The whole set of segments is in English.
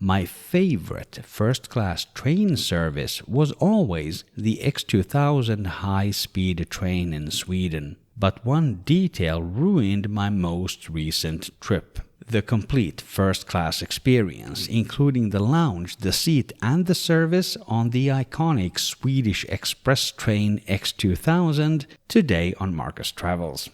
My favorite first-class train service was always the X2000 high-speed train in Sweden. But one detail ruined my most recent trip. The complete first-class experience, including the lounge, the seat and the service on the iconic Swedish express train X2000, today on Markus Travels.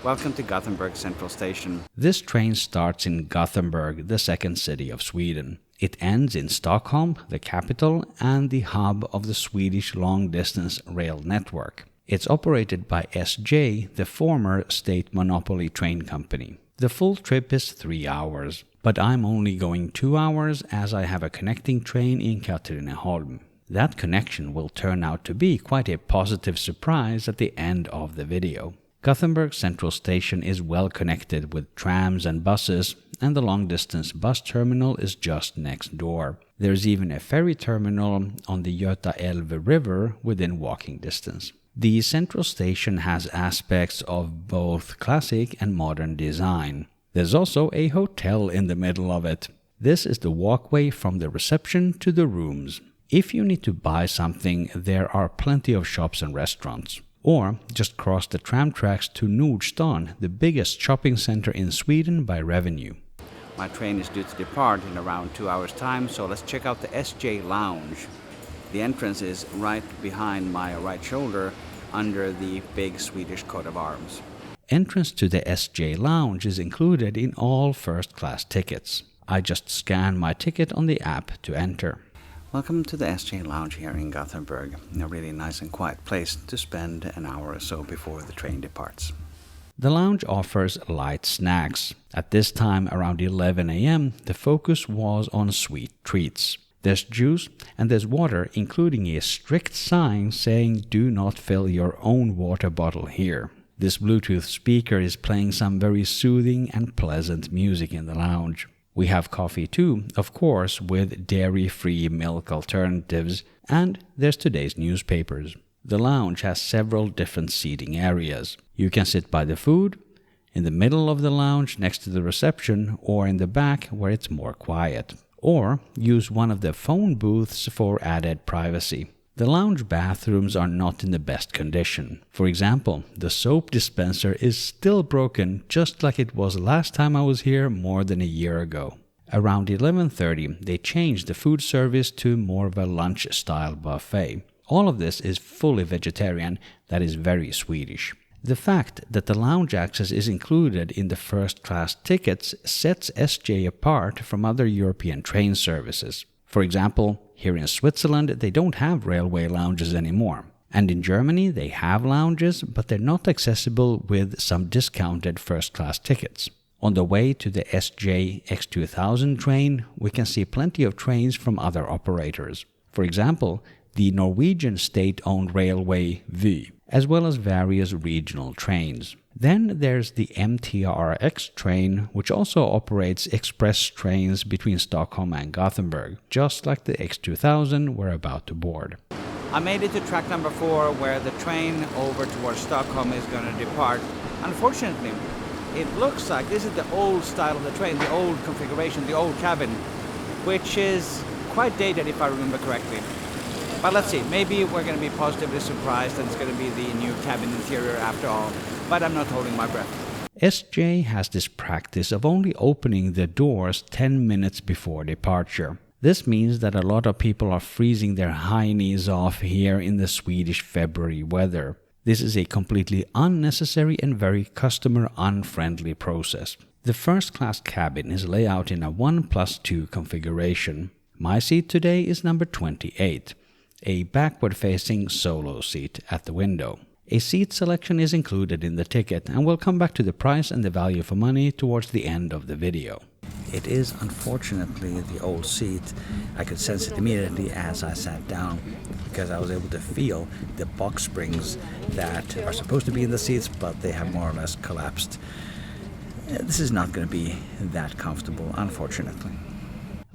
Welcome to Gothenburg Central Station. This train starts in Gothenburg, the second city of Sweden. It ends in Stockholm, the capital, and the hub of the Swedish long-distance rail network. It's operated by SJ, the former state monopoly train company. The full trip is 3 hours, but I'm only going 2 hours as I have a connecting train in Katrineholm. That connection will turn out to be quite a positive surprise at the end of the video. Gothenburg Central Station is well connected with trams and buses, and the long-distance bus terminal is just next door. There's even a ferry terminal on the Göta älv River within walking distance. The central station has aspects of both classic and modern design. There's also a hotel in the middle of it. This is the walkway from the reception to the rooms. If you need to buy something, there are plenty of shops and restaurants. Or just cross the tram tracks to Nordstan, the biggest shopping center in Sweden by revenue. My train is due to depart in around 2 hours' time, so let's check out the SJ Lounge. The entrance is right behind my right shoulder, under the big Swedish coat of arms. Entrance to the SJ Lounge is included in all first-class tickets. I just scan my ticket on the app to enter. Welcome to the SJ Lounge here in Gothenburg, a really nice and quiet place to spend an hour or so before the train departs. The lounge offers light snacks. At this time, around 11 a.m., the focus was on sweet treats. There's juice and there's water, including a strict sign saying do not fill your own water bottle here. This Bluetooth speaker is playing some very soothing and pleasant music in the lounge. We have coffee too, of course, with dairy-free milk alternatives, and there's today's newspapers. The lounge has several different seating areas. You can sit by the food, in the middle of the lounge next to the reception, or in the back where it's more quiet. Or use one of the phone booths for added privacy. The lounge bathrooms are not in the best condition. For example, the soap dispenser is still broken, just like it was last time I was here more than a year ago. Around 11:30, they changed the food service to more of a lunch-style buffet. All of this is fully vegetarian, that is very Swedish. The fact that the lounge access is included in the first-class tickets sets SJ apart from other European train services. For example, here in Switzerland they don't have railway lounges anymore. And in Germany they have lounges, but they're not accessible with some discounted first-class tickets. On the way to the SJ X2000 train, we can see plenty of trains from other operators. For example, the Norwegian state-owned railway Vy, as well as various regional trains. Then there's the MTRX train, which also operates express trains between Stockholm and Gothenburg, just like the X2000 we're about to board. I made it to track number 4, where the train over towards Stockholm is going to depart. Unfortunately, it looks like this is the old style of the train, the old configuration, the old cabin, which is quite dated if I remember correctly. But let's see, maybe we're going to be positively surprised and it's going to be the new cabin interior after all. But I'm not holding my breath. SJ has this practice of only opening the doors 10 minutes before departure. This means that a lot of people are freezing their high knees off here in the Swedish February weather. This is a completely unnecessary and very customer-unfriendly process. The first-class cabin is laid out in a 1+2 configuration. My seat today is number 28, a backward-facing solo seat at the window. A seat selection is included in the ticket, and we'll come back to the price and the value for money towards the end of the video. It is unfortunately the old seat. I could sense it immediately as I sat down, because I was able to feel the box springs that are supposed to be in the seats, but they have more or less collapsed. This is not going to be that comfortable, unfortunately.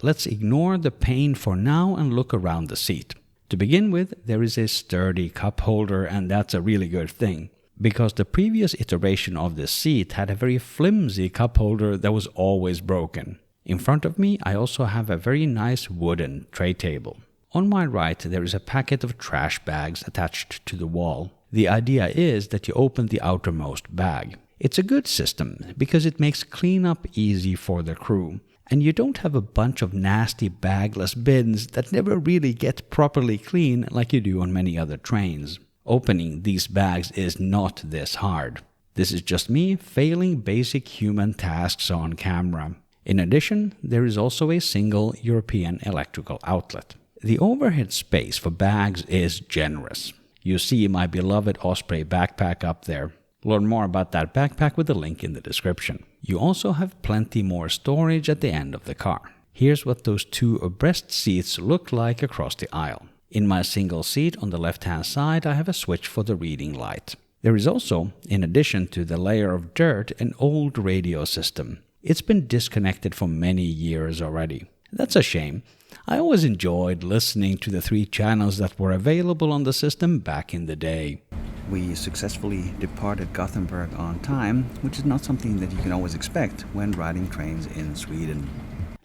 Let's ignore the pain for now and look around the seat. To begin with, there is a sturdy cup holder, and that's a really good thing, because the previous iteration of this seat had a very flimsy cup holder that was always broken. In front of me, I also have a very nice wooden tray table. On my right, there is a packet of trash bags attached to the wall. The idea is that you open the outermost bag. It's a good system because it makes cleanup easy for the crew. And you don't have a bunch of nasty bagless bins that never really get properly clean like you do on many other trains. Opening these bags is not this hard. This is just me failing basic human tasks on camera. In addition, there is also a single European electrical outlet. The overhead space for bags is generous. You see my beloved Osprey backpack up there. Learn more about that backpack with a link in the description. You also have plenty more storage at the end of the car. Here's what those two abreast seats look like across the aisle. In my single seat on the left-hand side, I have a switch for the reading light. There is also, in addition to the layer of dirt, an old radio system. It's been disconnected for many years already. That's a shame. I always enjoyed listening to the 3 channels that were available on the system back in the day. We successfully departed Gothenburg on time, which is not something that you can always expect when riding trains in Sweden.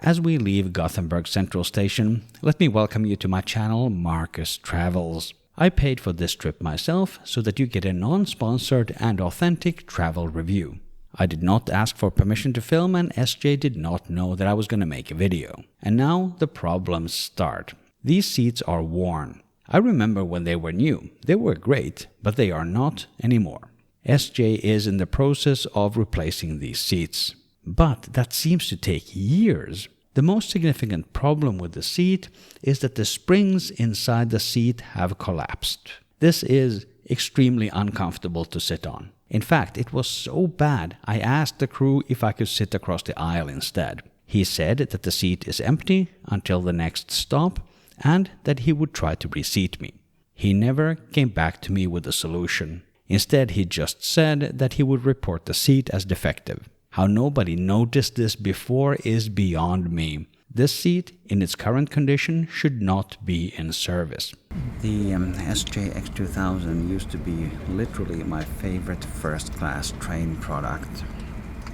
As we leave Gothenburg Central Station, let me welcome you to my channel, Markus Travels. I paid for this trip myself so that you get a non-sponsored and authentic travel review. I did not ask for permission to film, and SJ did not know that I was going to make a video. And now the problems start. These seats are worn. I remember when they were new. They were great, but they are not anymore. SJ is in the process of replacing these seats. But that seems to take years. The most significant problem with the seat is that the springs inside the seat have collapsed. This is extremely uncomfortable to sit on. In fact, it was so bad I asked the crew if I could sit across the aisle instead. He said that the seat is empty until the next stop and that he would try to reseat me. He never came back to me with a solution. Instead, he just said that he would report the seat as defective. How nobody noticed this before is beyond me. This seat, in its current condition, should not be in service. The SJ X2000 used to be literally my favorite first-class train product.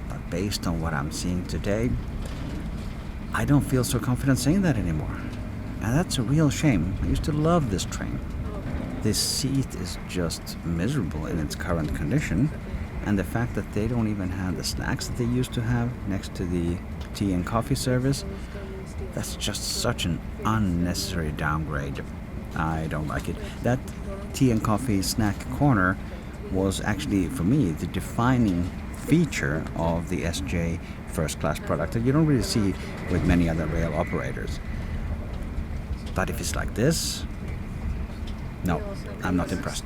But based on what I'm seeing today, I don't feel so confident saying that anymore. And that's a real shame. I used to love this train. This seat is just miserable in its current condition. And the fact that they don't even have the snacks that they used to have next to the tea and coffee service, that's just such an unnecessary downgrade. I don't like it. That tea and coffee snack corner was actually, for me, the defining feature of the SJ first class product that you don't really see with many other rail operators. But if it's like this, no, I'm not impressed.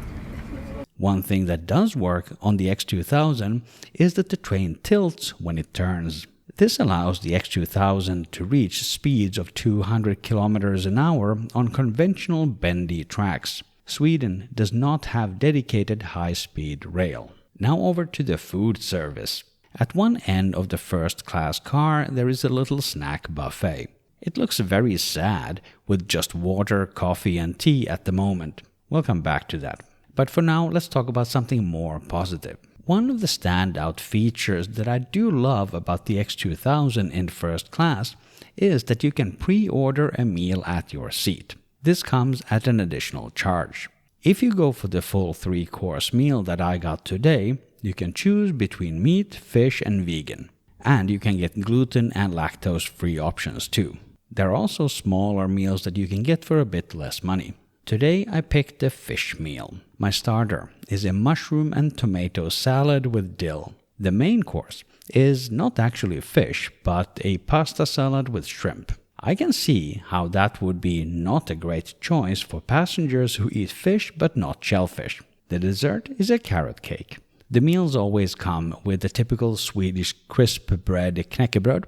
One thing that does work on the X2000 is that the train tilts when it turns. This allows the X2000 to reach speeds of 200 kilometers an hour on conventional bendy tracks. Sweden does not have dedicated high-speed rail. Now over to the food service. At one end of the first-class car there is a little snack buffet. It looks very sad, with just water, coffee and tea at the moment. We'll come back to that. But for now, let's talk about something more positive. One of the standout features that I do love about the X2000 in first class is that you can pre-order a meal at your seat. This comes at an additional charge. If you go for the full 3-course meal that I got today, you can choose between meat, fish and vegan. And you can get gluten and lactose-free options too. There are also smaller meals that you can get for a bit less money. Today I picked the fish meal. My starter is a mushroom and tomato salad with dill. The main course is not actually fish, but a pasta salad with shrimp. I can see how that would be not a great choice for passengers who eat fish but not shellfish. The dessert is a carrot cake. The meals always come with the typical Swedish crisp bread knäckebröd,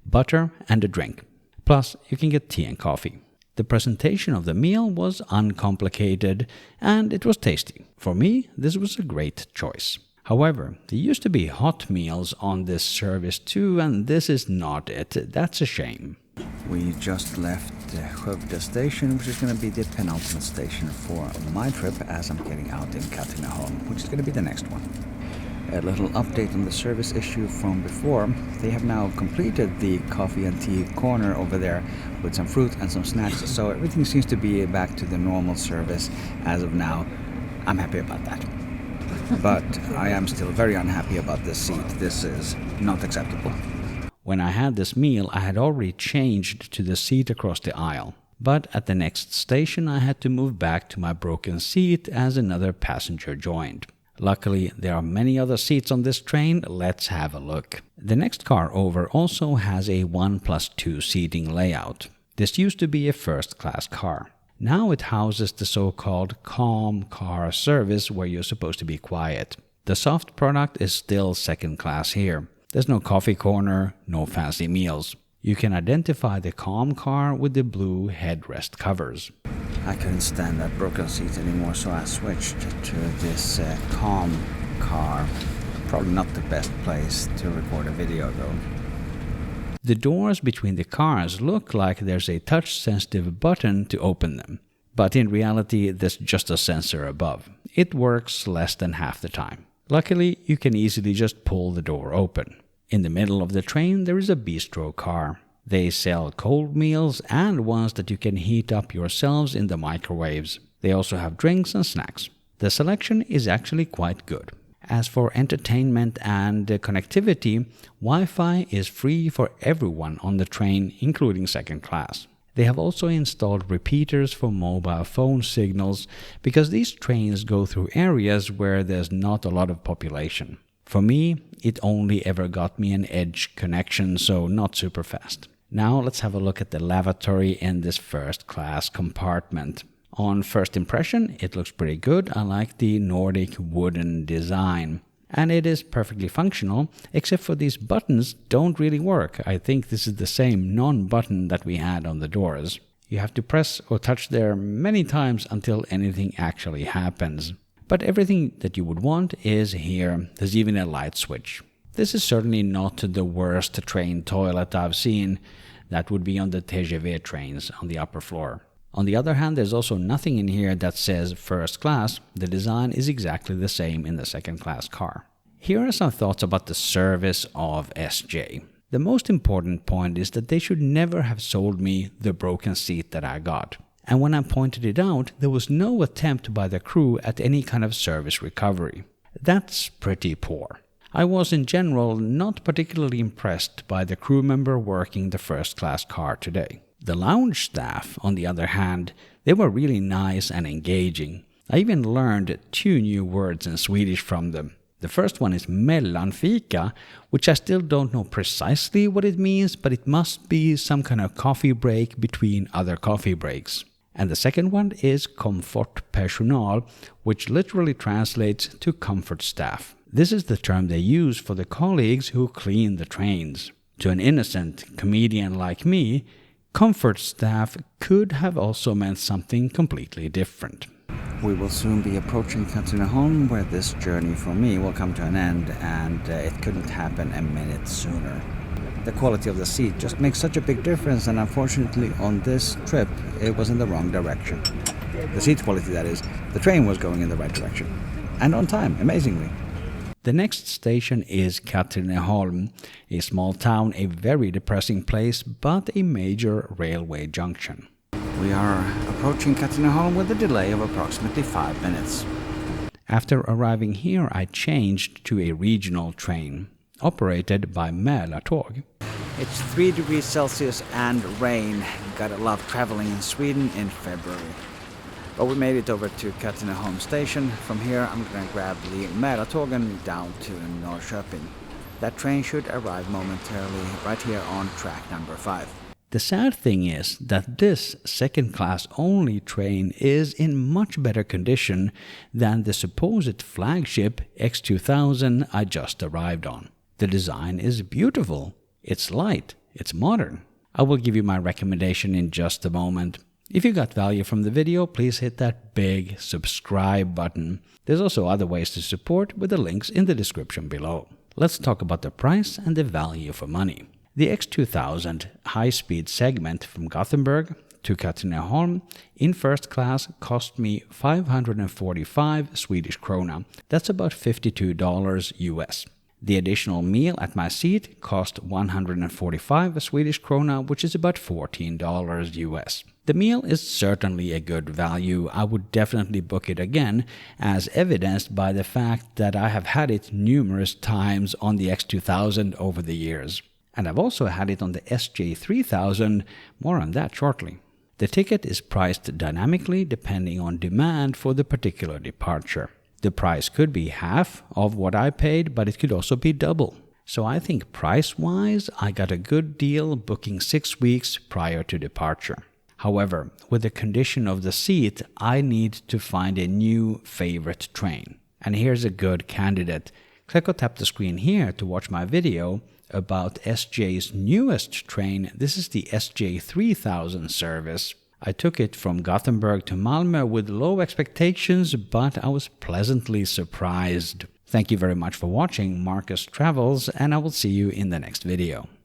butter and a drink. Plus you can get tea and coffee. The presentation of the meal was uncomplicated and it was tasty. For me, this was a great choice. However, there used to be hot meals on this service too, and this is not it. That's a shame. We just left Skövde station, which is going to be the penultimate station for my trip as I'm getting out in Katrineholm, which is going to be the next one. A little update on the service issue from before. They have now completed the coffee and tea corner over there with some fruit and some snacks, so everything seems to be back to the normal service as of now. I'm happy about that. But I am still very unhappy about this seat. This is not acceptable. When I had this meal, I had already changed to the seat across the aisle. But at the next station, I had to move back to my broken seat as another passenger joined. Luckily, there are many other seats on this train. Let's have a look. The next car over also has a 1+2 seating layout. This used to be a first-class car. Now it houses the so-called calm car service where you're supposed to be quiet. The soft product is still second class here. There's no coffee corner, no fancy meals. You can identify the calm car with the blue headrest covers. I couldn't stand that broken seat anymore, so I switched to this calm car. Probably not the best place to record a video though. The doors between the cars look like there's a touch-sensitive button to open them. But in reality, there's just a sensor above. It works less than half the time. Luckily, you can easily just pull the door open. In the middle of the train, there is a Bistro car. They sell cold meals and ones that you can heat up yourselves in the microwaves. They also have drinks and snacks. The selection is actually quite good. As for entertainment and connectivity, Wi-Fi is free for everyone on the train, including second class. They have also installed repeaters for mobile phone signals because these trains go through areas where there's not a lot of population. For me, it only ever got me an edge connection, so not super fast. Now let's have a look at the lavatory in this first class compartment. On first impression, it looks pretty good. I like the Nordic wooden design. And it is perfectly functional, except for these buttons don't really work. I think this is the same non-button that we had on the doors. You have to press or touch there many times until anything actually happens. But everything that you would want is here. There's even a light switch. This is certainly not the worst train toilet I've seen. That would be on the TGV trains on the upper floor. On the other hand, there's also nothing in here that says first class. The design is exactly the same in the second class car. Here are some thoughts about the service of SJ. The most important point is that they should never have sold me the broken seat that I got. And when I pointed it out, there was no attempt by the crew at any kind of service recovery. That's pretty poor. I was in general not particularly impressed by the crew member working the first class car today. The lounge staff, on the other hand, they were really nice and engaging. I even learned 2 new words in Swedish from them. The first one is mellanfika, which I still don't know precisely what it means, but it must be some kind of coffee break between other coffee breaks. And the second one is komfortpersonal, which literally translates to comfort staff. This is the term they use for the colleagues who clean the trains. To an innocent comedian like me, comfort staff could have also meant something completely different. We will soon be approaching Katrineholm, where this journey for me will come to an end, and it couldn't happen a minute sooner. The quality of the seat just makes such a big difference, and unfortunately on this trip it was in the wrong direction. The seat quality, that is. The train was going in the right direction. And on time, amazingly. The next station is Katrineholm, a small town, a very depressing place, but a major railway junction. We are approaching Katrineholm with a delay of approximately 5 minutes. After arriving here, I changed to a regional train, operated by Mälartåg. It's 3 degrees Celsius and rain. Gotta love traveling in Sweden in February. But we made it over to Katrineholm station. From here I'm going to grab the Mälartåg down to Norrköping. That train should arrive momentarily right here on track number 5. The sad thing is that this second-class only train is in much better condition than the supposed flagship X2000 I just arrived on. The design is beautiful, it's light, it's modern. I will give you my recommendation in just a moment. If you got value from the video, please hit that big subscribe button. There's also other ways to support with the links in the description below. Let's talk about the price and the value for money. The X2000 high-speed segment from Gothenburg to Katrineholm in first class cost me 545 Swedish krona. That's about $52 US. The additional meal at my seat cost 145 Swedish krona, which is about $14 US. The meal is certainly a good value. I would definitely book it again, as evidenced by the fact that I have had it numerous times on the X2000 over the years. And I've also had it on the SJ3000, more on that shortly. The ticket is priced dynamically depending on demand for the particular departure. The price could be half of what I paid, but it could also be double. So I think price-wise, I got a good deal booking 6 weeks prior to departure. However, with the condition of the seat, I need to find a new favorite train. And here's a good candidate. Click or tap the screen here to watch my video about SJ's newest train. This is the SJ3000 service. I took it from Gothenburg to Malmö with low expectations, but I was pleasantly surprised. Thank you very much for watching Markus Travels, and I will see you in the next video.